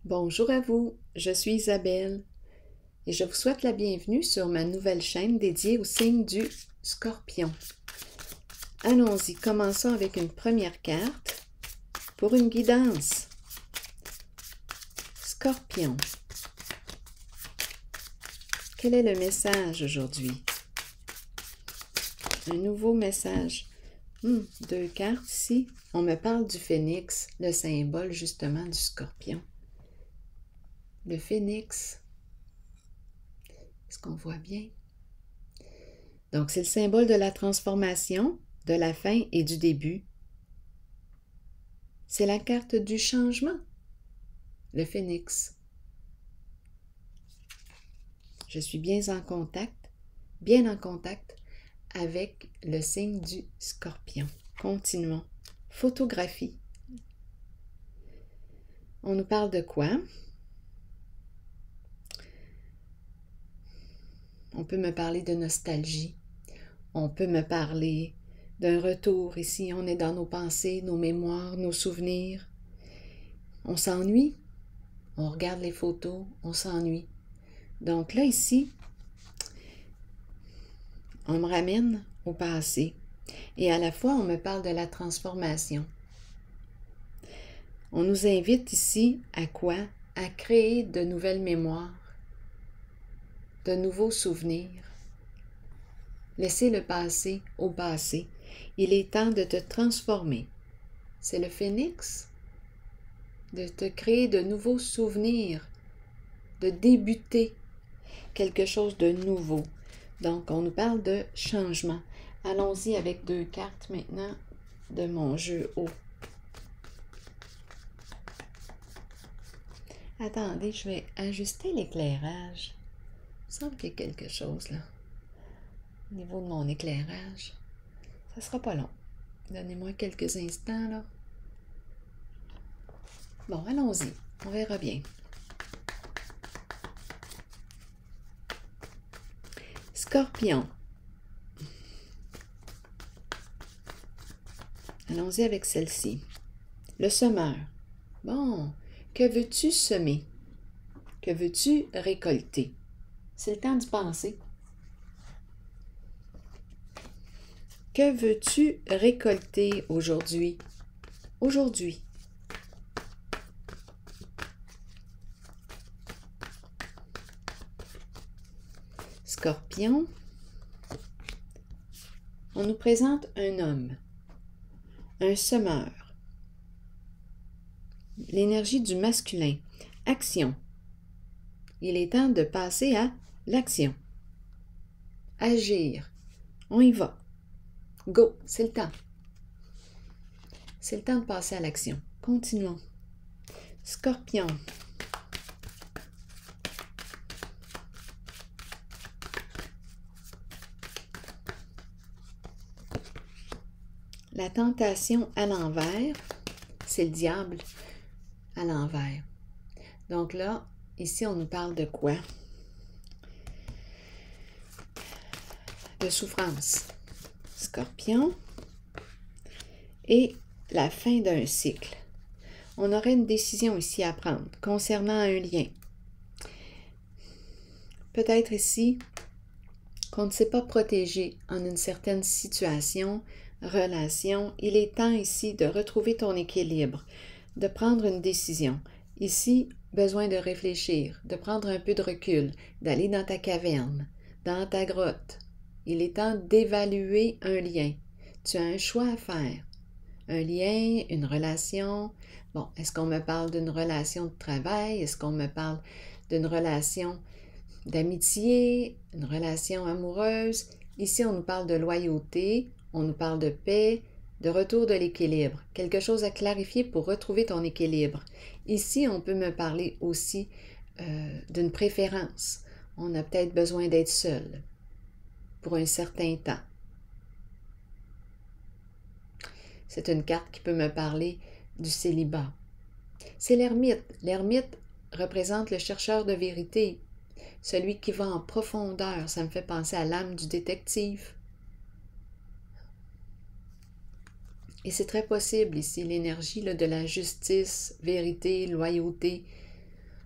Bonjour à vous, je suis Isabelle et je vous souhaite la bienvenue sur ma nouvelle chaîne dédiée au signe du Scorpion. Allons-y, commençons avec une première carte pour une guidance. Scorpion. Quel est le message aujourd'hui? Un nouveau message. Deux cartes ici. On me parle du phénix, le symbole justement du Scorpion. Le phénix. Est-ce qu'on voit bien? Donc, c'est le symbole de la transformation, de la fin et du début. C'est la carte du changement, le phénix. Je suis bien en contact avec le signe du Scorpion. Continuons. Photographie. On nous parle de quoi? On peut me parler de nostalgie. On peut me parler d'un retour ici. On est dans nos pensées, nos mémoires, nos souvenirs. On s'ennuie. On regarde les photos, on s'ennuie. Donc là, ici, on me ramène au passé. Et à la fois, on me parle de la transformation. On nous invite ici à quoi? À créer de nouvelles mémoires, de nouveaux souvenirs. Laisser le passé au passé. Il est temps de te transformer. C'est le phénix, de te créer de nouveaux souvenirs, de débuter quelque chose de nouveau. Donc, on nous parle de changement. Allons-y avec deux cartes maintenant de mon jeu haut. Attendez, je vais ajuster l'éclairage. Il me semble qu'il y a quelque chose là. Au niveau de mon éclairage. Ça sera pas long. Donnez-moi quelques instants là. Bon, allons-y. On verra bien. Scorpion. Allons-y avec celle-ci. Le semeur. Bon, que veux-tu semer? Que veux-tu récolter? C'est le temps d'y penser. Que veux-tu récolter aujourd'hui? Aujourd'hui. Scorpion. On nous présente un homme, un semeur. L'énergie du masculin. Action. Il est temps de passer à l'action. Agir. On y va. Go, c'est le temps. C'est le temps de passer à l'action. Continuons. Scorpion. La tentation à l'envers, c'est le diable à l'envers. Donc là, ici, on nous parle de quoi? De souffrance. Scorpion. Et la fin d'un cycle. On aurait une décision ici à prendre concernant un lien. Peut-être ici qu'on ne s'est pas protégé en une certaine situation, relation. Il est temps ici de retrouver ton équilibre, de prendre une décision. Ici, besoin de réfléchir, de prendre un peu de recul, d'aller dans ta caverne, dans ta grotte. Il est temps d'évaluer un lien. Tu as un choix à faire. Un lien, une relation. Bon, est-ce qu'on me parle d'une relation de travail? Est-ce qu'on me parle d'une relation d'amitié, une relation amoureuse? Ici, on nous parle de loyauté, on nous parle de paix, de retour de l'équilibre. Quelque chose à clarifier pour retrouver ton équilibre. Ici, on peut me parler aussi d'une préférence. On a peut-être besoin d'être seul pour un certain temps. C'est une carte qui peut me parler du célibat. C'est l'ermite. L'ermite représente le chercheur de vérité, celui qui va en profondeur. Ça me fait penser à l'âme du détective. Et c'est très possible ici, l'énergie de la justice, vérité, loyauté.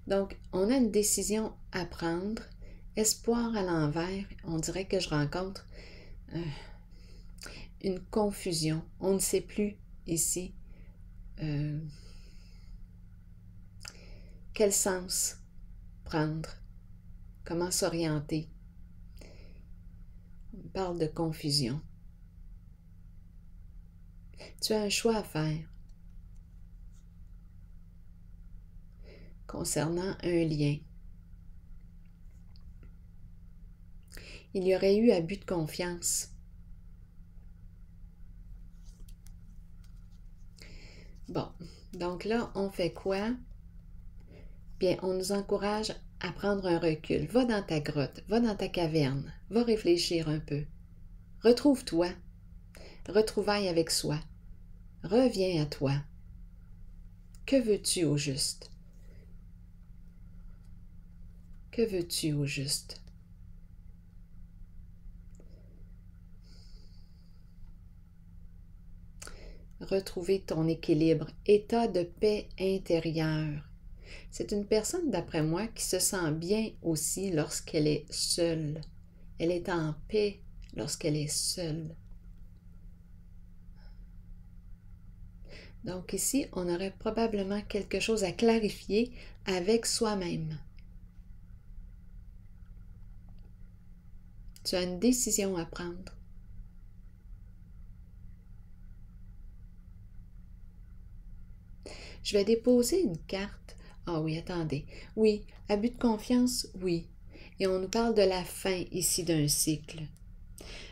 Donc, on a une décision à prendre. Espoir à l'envers, on dirait que je rencontre une confusion. On ne sait plus ici quel sens prendre, comment s'orienter. On parle de confusion. Tu as un choix à faire concernant un lien. Il y aurait eu abus de confiance. Bon, donc là, on fait quoi? Bien, on nous encourage à prendre un recul. Va dans ta grotte, va dans ta caverne, va réfléchir un peu. Retrouve-toi, retrouvaille avec soi. Reviens à toi. Que veux-tu au juste? Que veux-tu au juste? Retrouver ton équilibre, état de paix intérieure. C'est une personne, d'après moi, qui se sent bien aussi lorsqu'elle est seule. Elle est en paix lorsqu'elle est seule. Donc ici, on aurait probablement quelque chose à clarifier avec soi-même. Tu as une décision à prendre. Je vais déposer une carte. Ah oui, attendez. Oui, abus de confiance, oui. Et on nous parle de la fin ici d'un cycle.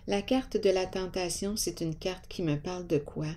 La carte de la tentation, c'est une carte qui me parle de quoi?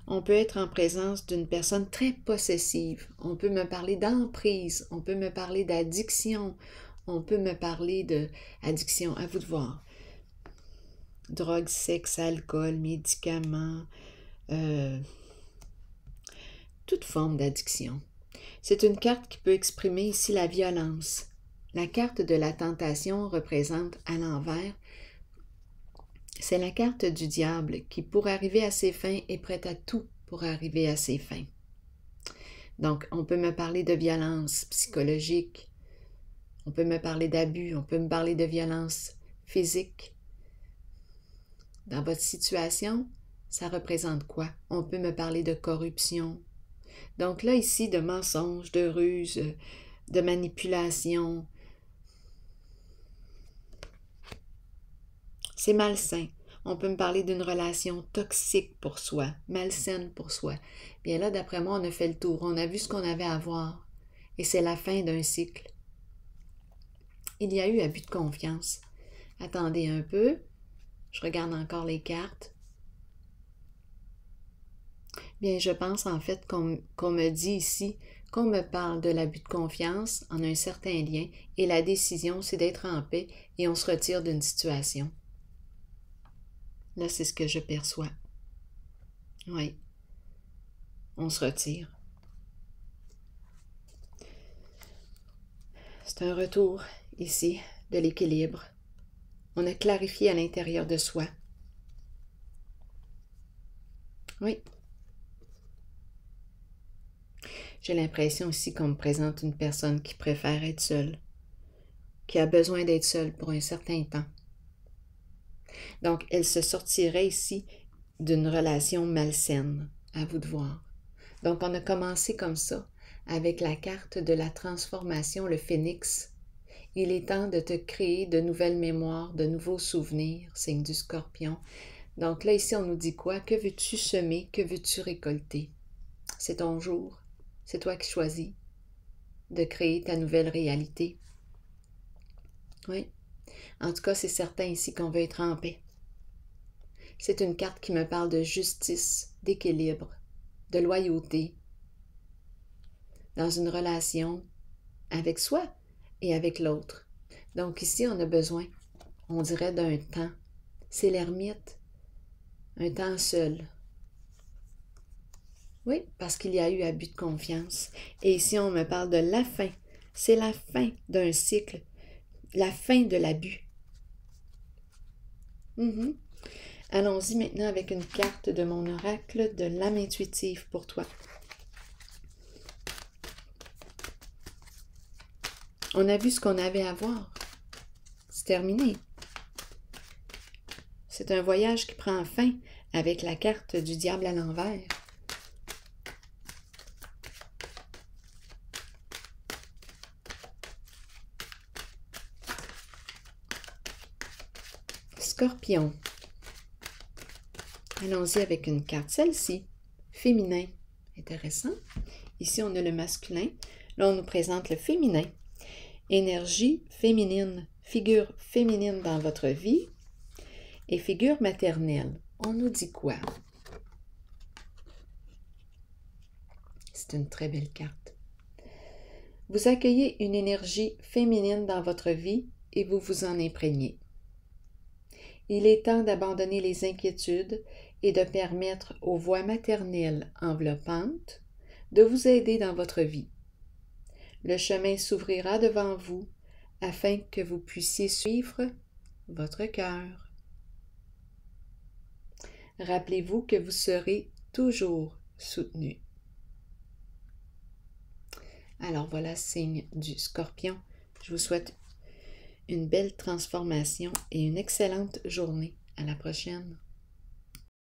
On peut être en présence d'une personne très possessive. On peut me parler d'emprise. On peut me parler d'addiction. On peut me parler d'addiction. À vous de voir. Drogue, sexe, alcool, médicaments, toute forme d'addiction. C'est une carte qui peut exprimer ici la violence. La carte de la tentation représente à l'envers. C'est la carte du diable qui, pour arriver à ses fins, est prête à tout pour arriver à ses fins. Donc, on peut me parler de violence psychologique, on peut me parler d'abus, on peut me parler de violence physique. Dans votre situation, ça représente quoi? On peut me parler de corruption. Donc là, ici, de mensonges, de ruses, de manipulation. C'est malsain. On peut me parler d'une relation toxique pour soi, malsaine pour soi. Bien là, d'après moi, on a fait le tour. On a vu ce qu'on avait à voir. Et c'est la fin d'un cycle. Il y a eu abus de confiance. Attendez un peu. Je regarde encore les cartes. Bien, je pense en fait qu'on me dit ici, qu'on me parle de l'abus de confiance en un certain lien et la décision, c'est d'être en paix et on se retire d'une situation. Là, c'est ce que je perçois. Oui. On se retire. C'est un retour, ici, de l'équilibre. On a clarifié à l'intérieur de soi. Oui. J'ai l'impression aussi qu'on me présente une personne qui préfère être seule, qui a besoin d'être seule pour un certain temps. Donc, elle se sortirait ici d'une relation malsaine, à vous de voir. Donc, on a commencé comme ça, avec la carte de la transformation, le phénix. Il est temps de te créer de nouvelles mémoires, de nouveaux souvenirs, signe du Scorpion. Donc là, ici, on nous dit quoi? Que veux-tu semer? Que veux-tu récolter? C'est ton jour. C'est toi qui choisis de créer ta nouvelle réalité. Oui. En tout cas, c'est certain ici qu'on veut être en paix. C'est une carte qui me parle de justice, d'équilibre, de loyauté, dans une relation avec soi et avec l'autre. Donc ici, on a besoin, on dirait, d'un temps. C'est l'ermite, un temps seul. Oui, parce qu'il y a eu abus de confiance. Et ici, on me parle de la fin. C'est la fin d'un cycle, la fin de l'abus. Allons-y maintenant avec une carte de mon oracle de l'âme intuitive pour toi. On a vu ce qu'on avait à voir. C'est terminé. C'est un voyage qui prend fin avec la carte du diable à l'envers. Scorpion. Allons-y avec une carte, celle-ci, féminin. Intéressant. Ici, on a le masculin. Là, on nous présente le féminin. Énergie féminine, figure féminine dans votre vie et figure maternelle. On nous dit quoi? C'est une très belle carte. Vous accueillez une énergie féminine dans votre vie et vous vous en imprégnez. Il est temps d'abandonner les inquiétudes et de permettre aux voix maternelles enveloppantes de vous aider dans votre vie. Le chemin s'ouvrira devant vous afin que vous puissiez suivre votre cœur. Rappelez-vous que vous serez toujours soutenu. Alors voilà, signe du Scorpion. Je vous souhaite une belle transformation et une excellente journée. À la prochaine.